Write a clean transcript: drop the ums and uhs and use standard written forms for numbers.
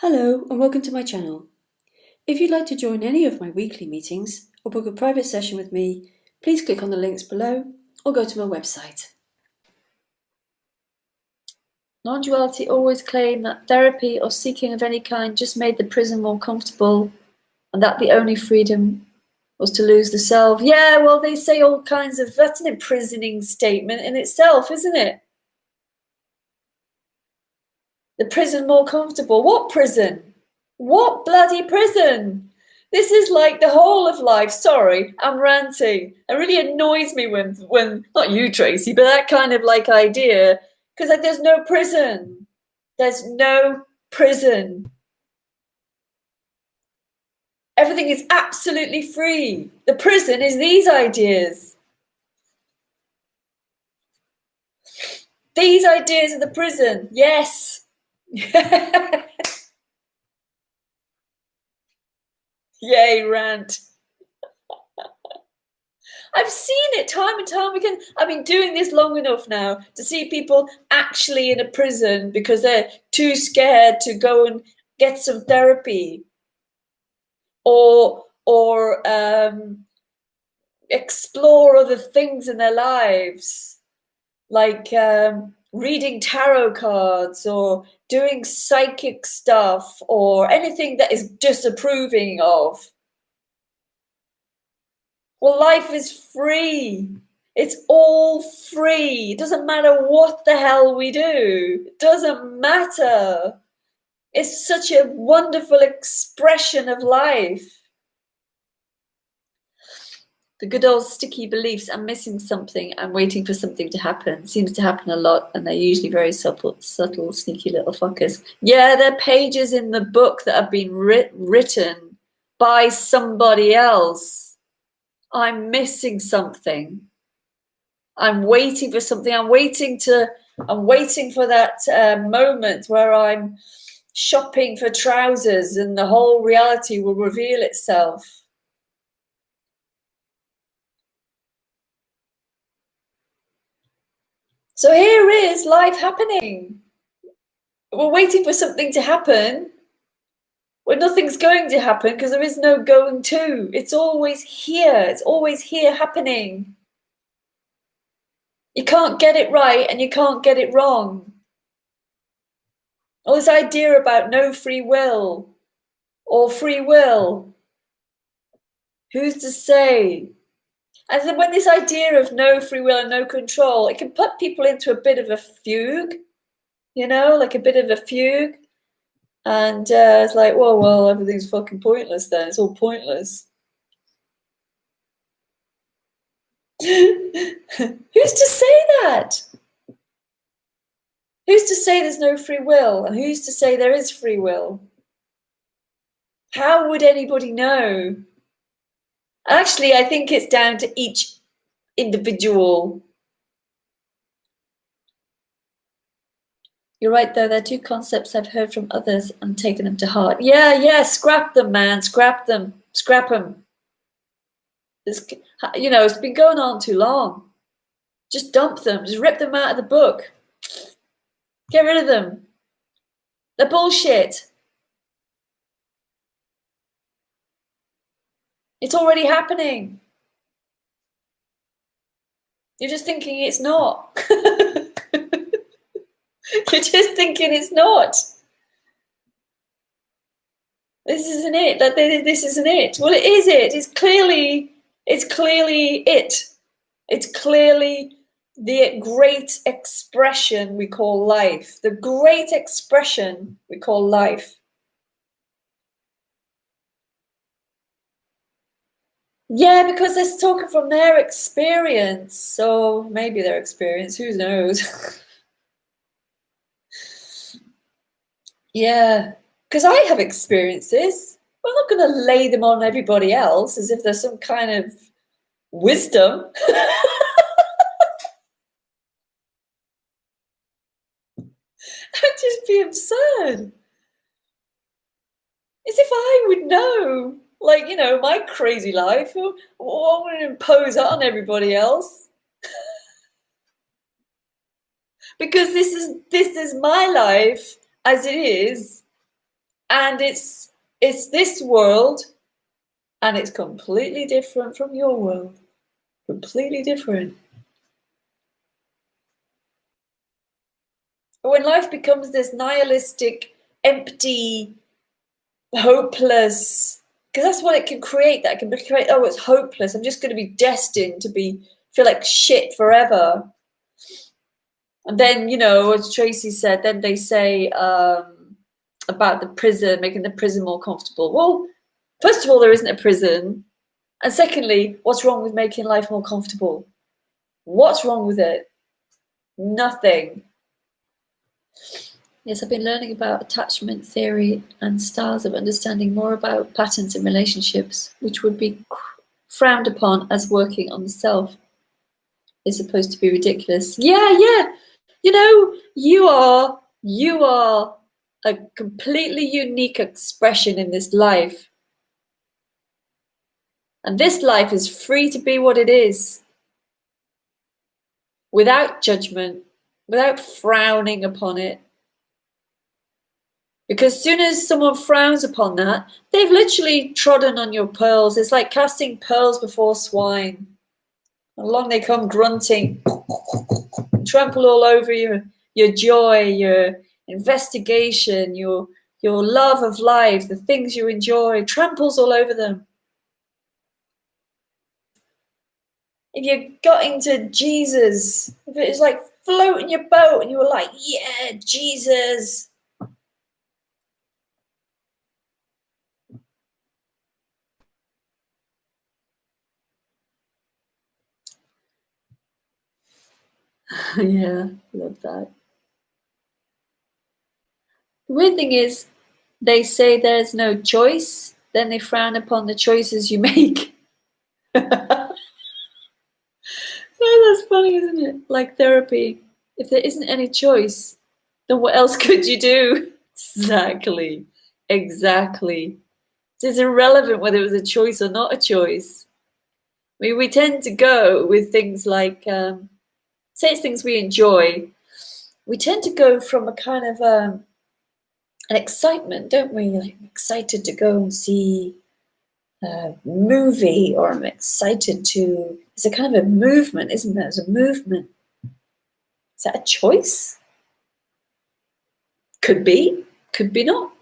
Hello and welcome to my channel. If you'd like to join any of my weekly meetings or book a private session with me, please click on the links below or go to my website. Non-duality always claim that therapy or seeking of any kind just made the prison more comfortable and that the only freedom was to lose the self. Yeah, well, they say all kinds of, that's an imprisoning statement in itself, isn't it? The prison more comfortable. What prison? What bloody prison? This is like the whole of life. Sorry, I'm ranting. It really annoys me when not you, Tracy, but that kind of like idea, because like there's no prison. There's no prison. Everything is absolutely free. The prison is these ideas. These ideas are the prison. Yes. Yay, rant. I've seen it time and time again. I've been doing this long enough now to see people actually in a prison because they're too scared to go and get some therapy or explore other things in their lives, like reading tarot cards or doing psychic stuff or anything that is disapproving of. Well, life is free. It's all free. It doesn't matter what the hell we do. It doesn't matter. It's such a wonderful expression of life. The good old sticky beliefs, I'm missing something, I'm waiting for something to happen, seems to happen a lot, and they're usually very subtle, sneaky little fuckers. Yeah, they're pages in the book that have been written by somebody else. I'm missing something. I'm waiting for something. I'm waiting for that moment where I'm shopping for trousers and the whole reality will reveal itself. So here is life happening. We're waiting for something to happen when nothing's going to happen because there is no going to. It's always here. It's always here happening. You can't get it right and you can't get it wrong. All this idea about no free will or free will, who's to say? And then when this idea of no free will and no control, it can put people into a bit of a fugue, you know, like a bit of a fugue. And it's like, whoa, well, everything's fucking pointless then. It's all pointless. Who's to say that? Who's to say there's no free will? And who's to say there is free will? How would anybody know? Actually, I think it's down to each individual. You're right, though. They're two concepts I've heard from others and taken them to heart. Yeah, scrap them, man. Scrap them. Scrap them. You know, it's been going on too long. Just dump them. Just rip them out of the book. Get rid of them. They're bullshit. It's already happening. You're just thinking it's not. You're just thinking it's not. This isn't it. This isn't it. Well, it is it. It's clearly it. It's clearly the great expression we call life. The great expression we call life. Yeah, because they're talking from their experience. So maybe their experience, who knows? Yeah, because I have experiences. I'm not going to lay them on everybody else as if there's some kind of wisdom. That'd just be absurd. As if I would know, like, you know, my crazy life. I want to impose that on everybody else. Because this is my life as it is, And it's this world, and it's completely different from your world. Completely different. But when life becomes this nihilistic, empty, hopeless, because that's what it can create. That can create, oh, it's hopeless. I'm just going to be destined to feel like shit forever. And then, you know, as Tracy said, then they say about the prison, making the prison more comfortable. Well, first of all, there isn't a prison. And secondly, what's wrong with making life more comfortable? What's wrong with it? Nothing. Yes, I've been learning about attachment theory and styles of understanding more about patterns in relationships, which would be frowned upon as working on the self is supposed to be ridiculous. Yeah. You know, you are a completely unique expression in this life. And this life is free to be what it is, without judgment, without frowning upon it. Because as soon as someone frowns upon that, they've literally trodden on your pearls. It's like casting pearls before swine. Along they come grunting, trample all over your joy, your investigation, your love of life, the things you enjoy, tramples all over them. If you got into Jesus, if it was like floating your boat and you were like, yeah, Jesus. Yeah, love that. The weird thing is, they say there's no choice, then they frown upon the choices you make. Oh, that's funny, isn't it? Like therapy. If there isn't any choice, then what else could you do? Exactly. Exactly. It's irrelevant whether it was a choice or not a choice. I mean, we tend to go with things like, say it's things we enjoy. We tend to go from a kind of an excitement, don't we? Like, I'm excited to go and see a movie, or I'm excited to. It's a kind of a movement, isn't there? It's a movement. Is that a choice? Could be not.